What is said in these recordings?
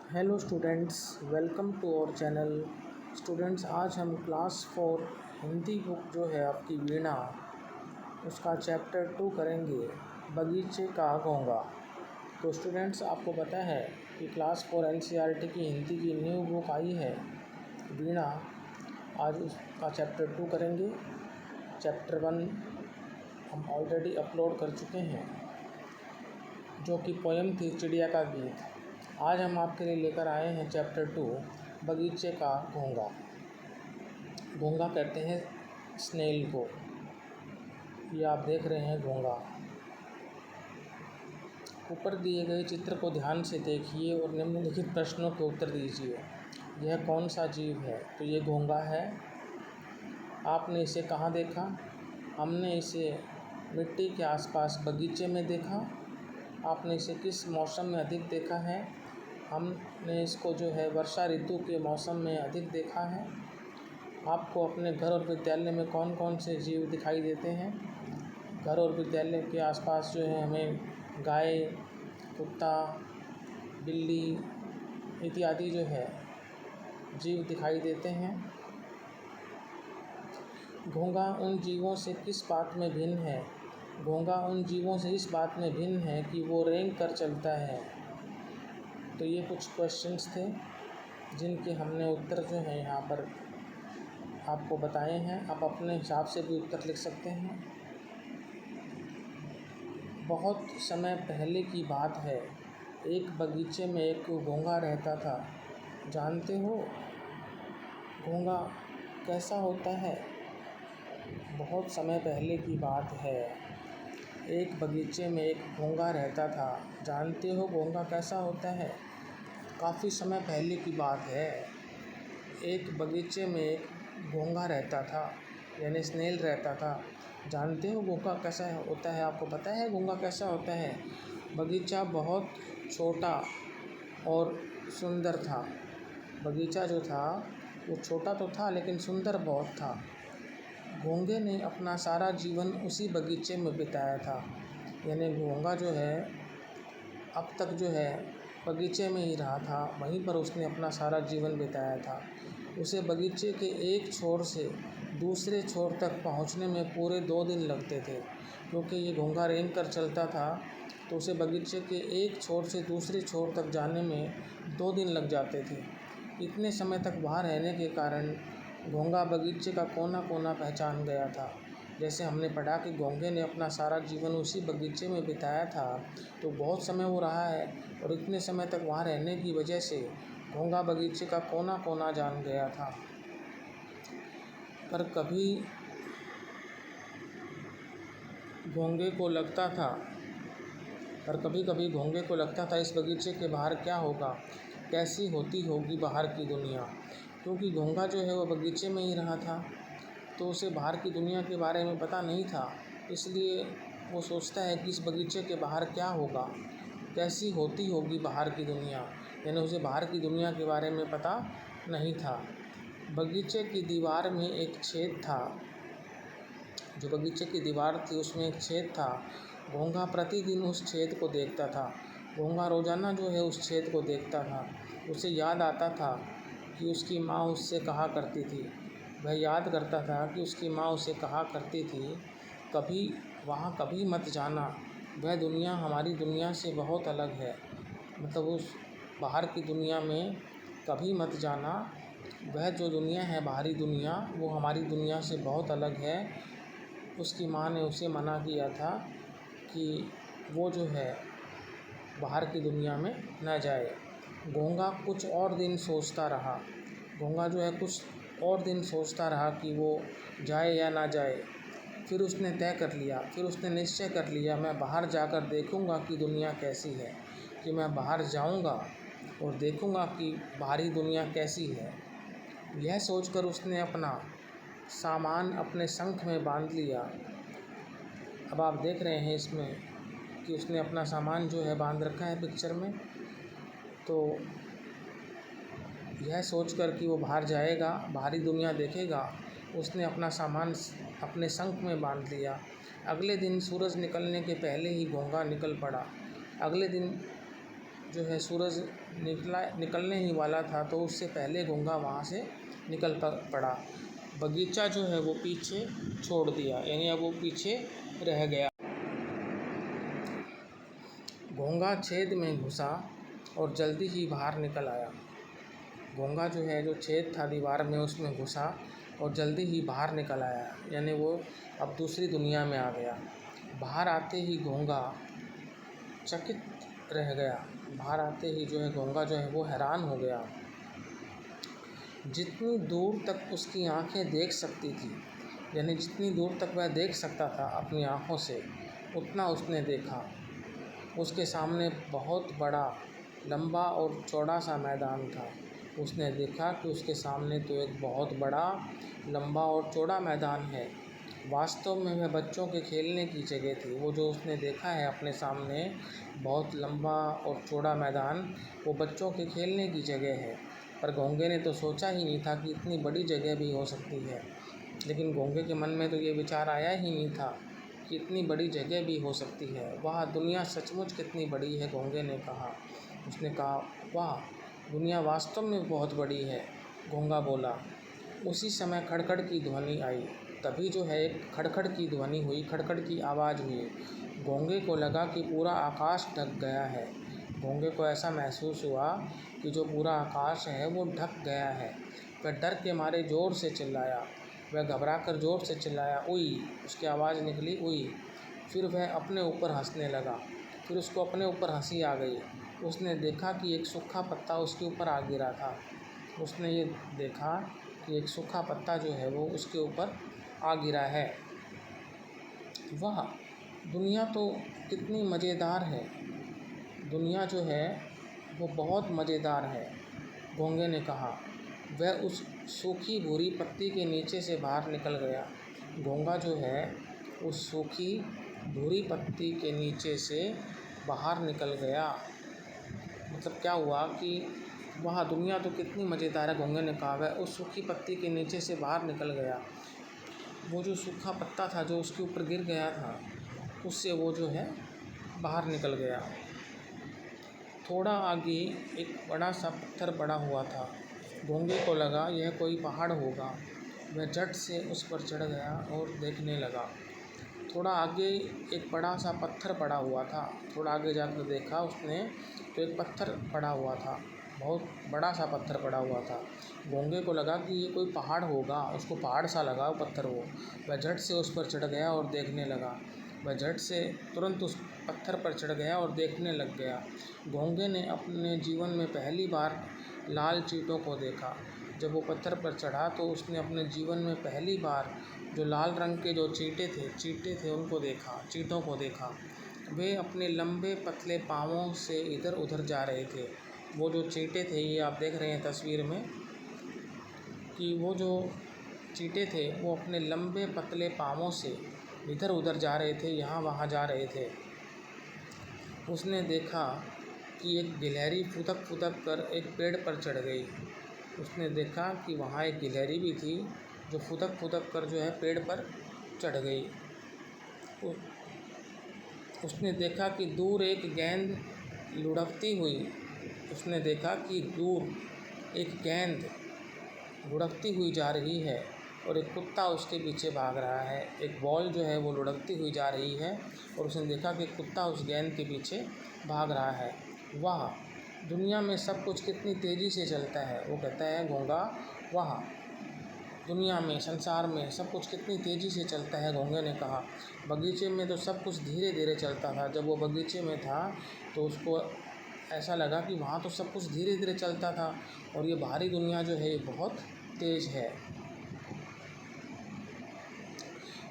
Hello students, welcome to our channel. Students, आज हम class 4 Hindi book जो है आपकी वीणा, उसका चैप्टर 2 करेंगे, बगीचे का घोंघा। तो स्टूडेंट्स, आपको पता है कि क्लास 4 एनसीईआरटी की हिंदी की न्यू बुक आई है वीणा। आज उसका चैप्टर 2 करेंगे। चैप्टर 1 हम ऑलरेडी अपलोड कर चुके हैं, जो कि पोएम थी चिड़िया का गीत। आज हम आपके लिए लेकर आए हैं चैप्टर 2, बगीचे का घोंघा। घोंघा कहते हैं स्नेल को। ये आप देख रहे हैं घोंघा। ऊपर दिए गए चित्र को ध्यान से देखिए और निम्नलिखित प्रश्नों के उत्तर दीजिए। यह कौन सा जीव है? तो ये घोंघा है। आपने इसे कहाँ देखा? हमने इसे मिट्टी के आसपास बगीचे में देखा। आपने इसे किस मौसम में अधिक देखा है? हमने इसको जो है वर्षा ऋतु के मौसम में अधिक देखा है। आपको अपने घर और विद्यालय में कौन कौन से जीव दिखाई देते हैं? घर और विद्यालय के आसपास जो है हमें गाय, कुत्ता, बिल्ली इत्यादि जो है जीव दिखाई देते हैं। घोंघा उन जीवों से किस बात में भिन्न है? घोंघा उन जीवों से इस बात में भिन्न है कि वो रेंग कर चलता है। तो ये कुछ क्वेश्चंस थे जिनके हमने उत्तर जो है यहाँ पर आपको बताए हैं। आप अपने हिसाब से भी उत्तर लिख सकते हैं। बहुत समय पहले की बात है, एक बगीचे में एक घोंघा रहता था। जानते हो घोंघा कैसा होता है? बहुत समय पहले की बात है, एक बगीचे में एक घोंघा रहता था। जानते हो घोंघा कैसा होता है? काफ़ी समय पहले की बात है, एक बगीचे में एक घोंघा रहता था, यानी स्नेल रहता था। जानते हो घोंघा कैसा होता है? आपको पता है घोंघा कैसा होता है? बगीचा बहुत छोटा और सुंदर था। बगीचा जो था वो छोटा तो था, लेकिन सुंदर बहुत था। घोंघे ने अपना सारा जीवन उसी बगीचे में बिताया था। यानी घोंघा जो है अब तक जो है बगीचे में ही रहा था, वहीं पर उसने अपना सारा जीवन बिताया था। उसे बगीचे के एक छोर से दूसरे छोर तक पहुंचने में पूरे 2 दिन लगते थे। क्योंकि ये घोंघा रेंग कर चलता था, तो उसे बगीचे के एक छोर से दूसरे छोर तक जाने में 2 दिन लग जाते थे। इतने समय तक वहाँ रहने के कारण घोंघा बगीचे का कोना कोना पहचान गया था। जैसे हमने पढ़ा कि घोंघे ने अपना सारा जीवन उसी बगीचे में बिताया था, तो बहुत समय वो रहा है और इतने समय तक वहाँ रहने की वजह से घोंघा बगीचे का कोना कोना जान गया था। पर कभी घोंघे को लगता था घोंघे को लगता था इस बगीचे के बाहर क्या होगा, कैसी होती होगी बाहर की दुनिया। क्योंकि घोंघा जो है वो बगीचे में ही रहा था, तो उसे बाहर की दुनिया के बारे में पता नहीं था। इसलिए वो सोचता है कि इस बगीचे के बाहर क्या होगा, कैसी होती होगी बाहर की दुनिया। यानी उसे बाहर की दुनिया के बारे में पता नहीं था। बगीचे की दीवार में एक छेद था। जो बगीचे की दीवार थी उसमें एक छेद था। घोंघा प्रतिदिन उस छेद को देखता था। घोंघा रोज़ाना जो है उस छेद को देखता था। उसे याद आता था कि उसकी माँ उससे कहा करती थी। वह याद करता था कि उसकी माँ उसे कहा करती थी, कभी मत जाना, वह दुनिया हमारी दुनिया से बहुत अलग है। मतलब उस बाहर की दुनिया में कभी मत जाना, वह जो दुनिया है बाहरी दुनिया, वो हमारी दुनिया से बहुत अलग है। उसकी माँ ने उसे मना किया था कि वो जो है बाहर की दुनिया में न जाए। घोंघा कुछ और दिन सोचता रहा। घोंघा जो है कुछ और दिन सोचता रहा कि वो जाए या ना जाए। फिर उसने निश्चय कर लिया, मैं बाहर जाकर देखूंगा कि दुनिया कैसी है, कि मैं बाहर जाऊंगा और देखूंगा कि बाहरी दुनिया कैसी है। यह सोचकर उसने अपना सामान अपने शंख में बांध लिया। अब आप देख रहे हैं इसमें कि उसने अपना सामान जो है बांध रखा है पिक्चर में। तो यह सोचकर कि वो बाहर जाएगा, बाहरी दुनिया देखेगा, उसने अपना सामान अपने शंख में बांध लिया। अगले दिन सूरज निकलने के पहले ही घोंघा निकल पड़ा। अगले दिन जो है सूरज निकलने ही वाला था, तो उससे पहले घोंघा वहाँ से निकल पड़ा। बगीचा जो है वो पीछे छोड़ दिया, यानी अब वो पीछे रह गया। घोंघा छेद में घुसा और जल्दी ही बाहर निकल आया। घोंघा जो है, जो छेद था दीवार में, उसमें घुसा और जल्दी ही बाहर निकल आया, यानी वो अब दूसरी दुनिया में आ गया। बाहर आते ही घोंघा चकित रह गया। बाहर आते ही जो है घोंघा जो है वो हैरान हो गया। जितनी दूर तक उसकी आंखें देख सकती थी, यानी जितनी दूर तक वह देख सकता था अपनी आँखों से, उतना उसने देखा। उसके सामने बहुत बड़ा, लंबा और चौड़ा सा मैदान था। उसने देखा कि उसके सामने तो एक बहुत बड़ा, लंबा और चौड़ा मैदान है। वास्तव में वह बच्चों के खेलने की जगह थी। वो जो उसने देखा है अपने सामने बहुत लंबा और चौड़ा मैदान, वो बच्चों के खेलने की जगह है। पर घोंघे ने तो सोचा ही नहीं था कि इतनी बड़ी जगह भी हो सकती है। लेकिन घोंघे के मन में तो ये विचार आया ही नहीं था कि इतनी बड़ी जगह भी हो सकती है। वाह, दुनिया सचमुच कितनी बड़ी है, घोंघे ने कहा। उसने कहा, वाह, दुनिया वास्तव में बहुत बड़ी है, घोंघा बोला। उसी समय खड़खड़ की ध्वनि आई। तभी जो है एक खड़खड़ की ध्वनि हुई, खड़खड़ की आवाज़ हुई। घोंघे को लगा कि पूरा आकाश ढक गया है। घोंघे को ऐसा महसूस हुआ कि जो पूरा आकाश है वो ढक गया है। वह डर के मारे ज़ोर से चिल्लाया। वह घबराकर ज़ोर से चिल्लाया, उई। उसकी आवाज़ निकली, उई। फिर वह अपने ऊपर हंसने लगा। फिर उसको अपने ऊपर हंसी आ गई। उसने देखा कि एक सूखा पत्ता उसके ऊपर आ गिरा था। उसने ये देखा कि एक सूखा पत्ता जो है वो उसके ऊपर आ गिरा है। वाह, दुनिया तो कितनी मज़ेदार है। दुनिया जो है वो बहुत मज़ेदार है, घोंघे ने कहा। वह उस सूखी भूरी पत्ती के नीचे से बाहर निकल गया। घोंघा जो है उस सूखी भूरी पत्ती के नीचे से बाहर निकल गया। मतलब क्या हुआ कि वह दुनिया तो कितनी मज़ेदार है, घोंघे ने कहा। वह उस सूखी पत्ती के नीचे से बाहर निकल गया। वो जो सूखा पत्ता था जो उसके ऊपर गिर गया था, उससे वो जो है बाहर निकल गया। थोड़ा आगे एक बड़ा सा पत्थर पड़ा हुआ था। घोंघे को लगा यह कोई पहाड़ होगा। वह झट से उस पर चढ़ गया और देखने लगा। थोड़ा आगे एक बड़ा सा पत्थर पड़ा हुआ था। थोड़ा आगे जाकर देखा उसने तो एक पत्थर पड़ा हुआ था, बहुत बड़ा सा पत्थर पड़ा हुआ था। घोंघे को लगा कि ये कोई पहाड़ होगा, उसको पहाड़ सा लगा वो पत्थर। वो वह झट से उस पर चढ़ गया और देखने लगा। वह झट से तुरंत उस पत्थर पर चढ़ गया और देखने लग गया। घोंघे ने अपने जीवन में पहली बार लाल चींटों को देखा। जब वो पत्थर पर चढ़ा तो उसने अपने जीवन में पहली बार जो लाल रंग के जो चींटे थे उनको देखा, चींटों को देखा। वे अपने लंबे पतले पाँवों से इधर उधर जा रहे थे। वो जो चींटे थे, ये आप देख रहे हैं तस्वीर में कि वो जो चींटे थे वो अपने लंबे पतले पाँवों से इधर उधर जा रहे थे, यहाँ वहाँ जा रहे थे। उसने देखा कि एक गिलहरी फुदक फुदक कर एक पेड़ पर चढ़ गई। उसने देखा कि वहाँ एक गिलहरी भी थी जो फुदक फुदक कर जो है पेड़ पर चढ़ गई। उसने देखा कि दूर एक गेंद लुढ़कती हुई। उसने देखा कि दूर एक गेंद लुढ़कती हुई जा रही है और एक कुत्ता उसके पीछे भाग रहा है। एक बॉल जो है वो लुढ़कती हुई जा रही है और उसने देखा कि कुत्ता उस गेंद के पीछे भाग रहा है। वाह, दुनिया में सब कुछ कितनी तेज़ी से चलता है, वो कहता है घोंघा। वाह, दुनिया में, संसार में सब कुछ कितनी तेज़ी से चलता है, घोंघे ने कहा। बगीचे में तो सब कुछ धीरे धीरे चलता था। जब वो बगीचे में था तो उसको ऐसा लगा कि वहाँ तो सब कुछ धीरे धीरे चलता था और ये बाहरी दुनिया जो है ये बहुत तेज़ है।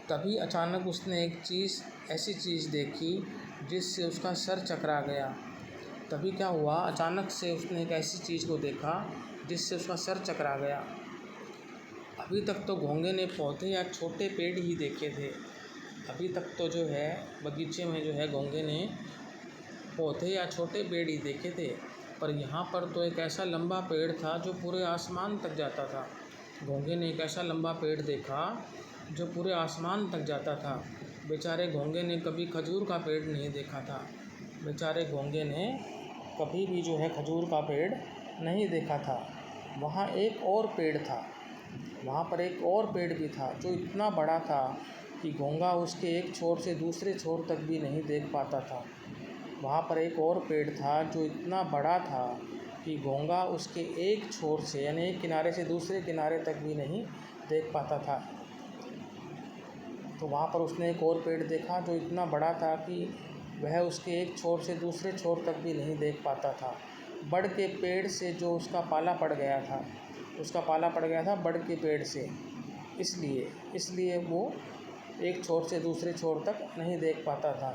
तभी अचानक उसने एक ऐसी चीज़ देखी जिससे उसका सर चकरा गया। तभी क्या हुआ, अचानक से उसने एक ऐसी चीज़ को देखा जिससे उसका सर चकरा गया। अभी तक तो घोंघे ने पौधे या छोटे पेड़ ही देखे थे। अभी तक तो जो है बगीचे में जो है घोंघे ने पौधे या छोटे पेड़ ही देखे थे, पर यहाँ पर तो एक ऐसा लंबा पेड़ था जो पूरे आसमान तक जाता था। घोंघे ने एक ऐसा लंबा पेड़ देखा जो पूरे आसमान तक जाता था। बेचारे घोंघे ने कभी खजूर का पेड़ नहीं देखा था। बेचारे घोंघे ने कभी भी जो है खजूर का पेड़ नहीं देखा था। वहाँ एक और पेड़ था, वहाँ पर एक और पेड़ भी था जो इतना बड़ा था कि घोंघा उसके एक छोर से दूसरे छोर तक भी नहीं देख पाता था। वहाँ पर एक और पेड़ था जो इतना बड़ा था कि घोंघा उसके एक छोर से यानी एक किनारे से दूसरे किनारे तक भी नहीं देख पाता था। तो वहाँ पर उसने एक और पेड़ देखा जो इतना बड़ा था कि वह उसके एक छोर से दूसरे छोर तक भी नहीं देख पाता था। बड़ के पेड़ से जो उसका पाला पड़ गया था, बड़ के पेड़ से, इसलिए वो एक छोर से दूसरे छोर तक नहीं देख पाता था।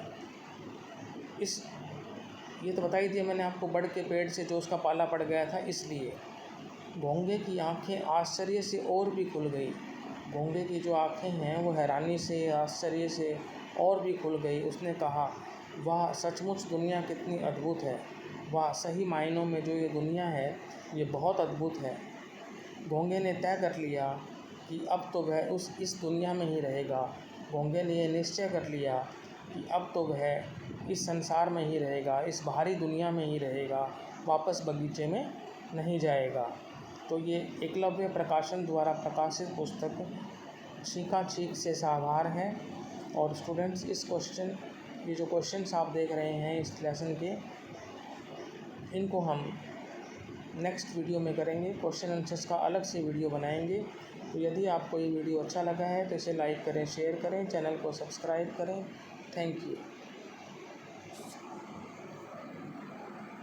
ये तो बता ही दिया मैंने आपको, बड़ के पेड़ से जो उसका पाला पड़ गया था इसलिए। घोंघे की आंखें आश्चर्य से और भी खुल गई। घोंघे की जो आंखें हैं वो हैरानी से, आश्चर्य से और भी खुल गई। उसने कहा, वाह, सचमुच दुनिया कितनी अद्भुत है। वाह, सही मायनों में जो ये दुनिया है ये बहुत अद्भुत है। घोंघे ने तय कर लिया कि अब तो वह इस दुनिया में ही रहेगा। घोंघे ने यह निश्चय कर लिया कि अब तो वह इस संसार में ही रहेगा, इस बाहरी दुनिया में ही रहेगा, वापस बगीचे में नहीं जाएगा। तो ये एकलव्य प्रकाशन द्वारा प्रकाशित पुस्तक छींका छींक से साभार है। और स्टूडेंट्स, ये जो क्वेश्चंस आप देख रहे हैं इस लेसन के, इनको हम नेक्स्ट वीडियो में करेंगे। क्वेश्चन आंसर्स का अलग से वीडियो बनाएंगे। तो यदि आपको ये वीडियो अच्छा लगा है तो इसे लाइक करें, शेयर करें, चैनल को सब्सक्राइब करें। Thank you.